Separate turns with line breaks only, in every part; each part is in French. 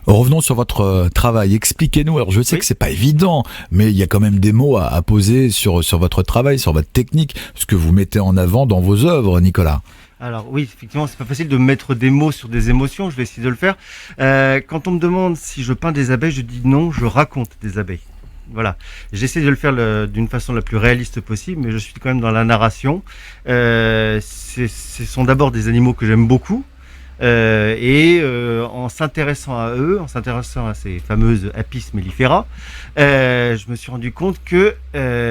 Revenons sur votre travail. Expliquez-nous. Alors, je sais que c'est pas évident, mais il y a quand même des mots à poser sur votre travail, sur votre technique, ce que vous mettez en avant dans vos œuvres, Nicolas.
Alors oui, effectivement, c'est pas facile de mettre des mots sur des émotions. Je vais essayer de le faire. Quand on me demande si je peins des abeilles, je dis non, je raconte des abeilles. Voilà, j'essaie de le faire d'une façon la plus réaliste possible, mais je suis quand même dans la narration. Ce sont d'abord des animaux que j'aime beaucoup. En s'intéressant à eux, en s'intéressant à ces fameuses Apis mellifera, je me suis rendu compte que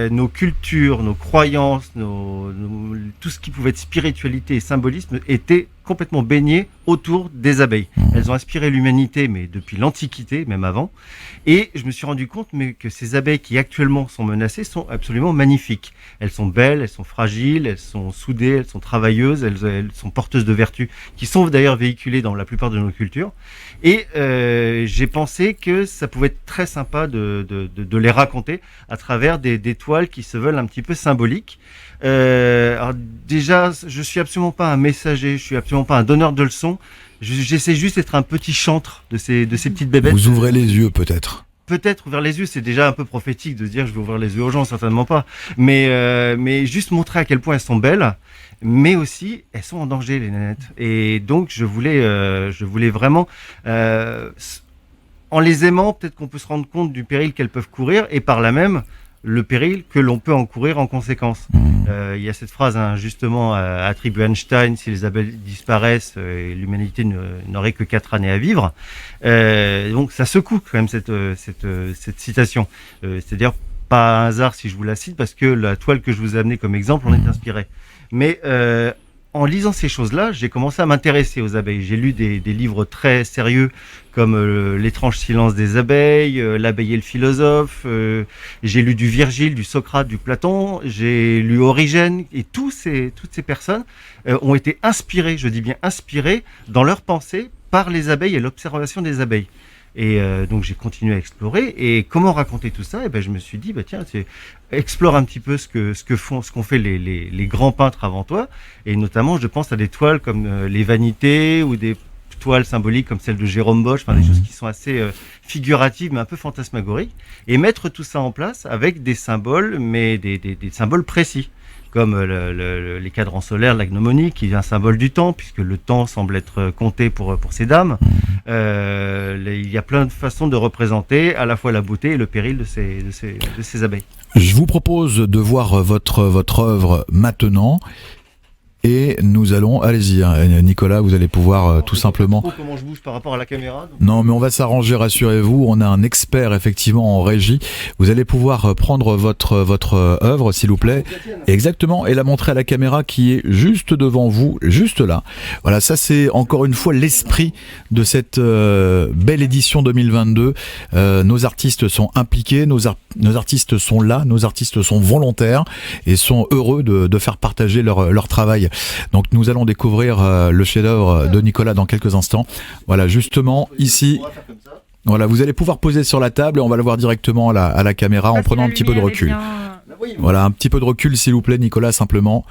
nos cultures, nos croyances, tout ce qui pouvait être spiritualité et symbolisme était complètement baigné autour des abeilles. Elles ont inspiré l'humanité, mais depuis l'Antiquité, même avant. Et je me suis rendu compte que ces abeilles qui actuellement sont menacées sont absolument magnifiques. Elles sont belles, elles sont fragiles, elles sont soudées, elles sont travailleuses, elles sont porteuses de vertus, qui sont d'ailleurs véhiculées dans la plupart de nos cultures. Et j'ai pensé que ça pouvait être très sympa de les raconter à travers des toiles qui se veulent un petit peu symboliques. Alors déjà, je suis absolument pas un messager, je suis absolument pas un donneur de leçons. J'essaie juste d'être un petit chantre de ces petites bébêtes.
Vous ouvrez les yeux, peut-être.
Peut-être ouvrir les yeux, c'est déjà un peu prophétique de se dire je vais ouvrir les yeux aux gens, certainement pas. Mais juste montrer à quel point elles sont belles, mais aussi elles sont en danger, les nénettes. Et donc je voulais vraiment, en les aimant, peut-être qu'on peut se rendre compte du péril qu'elles peuvent courir, et par là même le péril que l'on peut encourir en conséquence. Il y a cette phrase justement attribuée à Einstein: si les abeilles disparaissent, l'humanité n'aurait que 4 années à vivre. Donc ça secoue quand même cette citation. C'est-à-dire pas un hasard si je vous la cite, parce que la toile que je vous ai amenée comme exemple en est inspirée. Mais en lisant ces choses-là, j'ai commencé à m'intéresser aux abeilles. J'ai lu des livres très sérieux comme L'étrange silence des abeilles, L'abeille et le philosophe. J'ai lu du Virgile, du Socrate, du Platon. J'ai lu Origène, et toutes ces personnes ont été inspirées, je dis bien inspirées, dans leur pensée par les abeilles et l'observation des abeilles. Et donc j'ai continué à explorer. Et comment raconter tout ça? Et ben je me suis dit tiens, explore un petit peu ce qu'ont fait les grands peintres avant toi. Et notamment, je pense à des toiles comme les Vanités, ou des toiles symboliques comme celle de Jérôme Bosch, des choses qui sont assez figuratives mais un peu fantasmagoriques, et mettre tout ça en place avec des symboles, mais des symboles précis, comme les cadrans solaires, l'agnomonie, qui est un symbole du temps, puisque le temps semble être compté pour ces dames. Il y a plein de façons de représenter à la fois la beauté et le péril de ces abeilles.
Je vous propose de voir votre œuvre maintenant. Et nous allons, allez-y, Nicolas, vous allez pouvoir tout simplement.
Comment je bouge par rapport à la caméra.
Non, mais on va s'arranger, rassurez-vous. On a un expert effectivement en régie. Vous allez pouvoir prendre votre œuvre, s'il vous plaît, exactement, et la montrer à la caméra qui est juste devant vous, juste là. Voilà, ça c'est encore une fois l'esprit de cette belle édition 2022. Nos artistes sont impliqués, nos artistes sont là, nos artistes sont volontaires et sont heureux de faire partager leur travail. Donc nous allons découvrir le chef-d'œuvre de Nicolas dans quelques instants. Voilà, justement ici. Voilà, vous allez pouvoir poser sur la table et on va le voir directement à la caméra en prenant un petit peu de recul. Voilà, un petit peu de recul s'il vous plaît, Nicolas, simplement.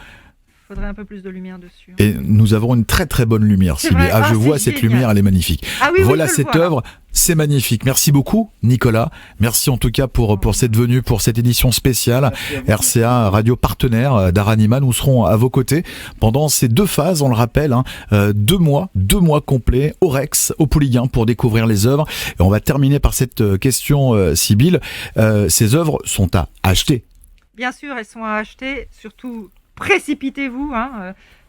Il faudrait un peu plus de lumière dessus.
Et nous avons une très très bonne lumière, Sylvie. Je vois cette lumière, elle est magnifique. Voilà cette œuvre, c'est magnifique. Merci beaucoup, Nicolas. Merci en tout cas pour cette venue, pour cette édition spéciale. RCA, radio partenaire d'Aranima. Nous serons à vos côtés pendant ces 2 phases, on le rappelle, 2 mois complets au Rex, au Pouliguen, pour découvrir les œuvres. Et on va terminer par cette question, Sybille. Ces œuvres sont à acheter.
Bien sûr, elles sont à acheter, surtout. Précipitez-vous,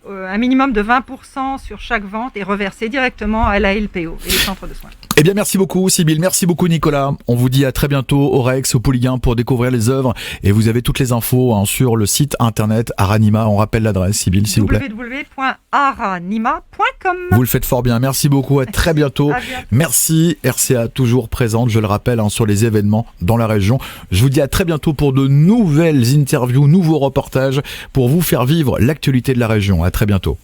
un minimum de 20% sur chaque vente et reversez directement à la LPO et les centres de soins.
Eh bien, merci beaucoup, Sybille. Merci beaucoup, Nicolas. On vous dit à très bientôt au Rex, au Pouliguen, pour découvrir les œuvres. Et vous avez toutes les infos sur le site internet Aranima. On rappelle l'adresse, Sybille, s'il vous plaît.
www.aranima.com.
Vous le faites fort bien. Merci beaucoup. À très bientôt. Merci. RCA, toujours présente, je le rappelle, sur les événements dans la région. Je vous dis à très bientôt pour de nouvelles interviews, nouveaux reportages pour vous faire vivre l'actualité de la région. À très bientôt.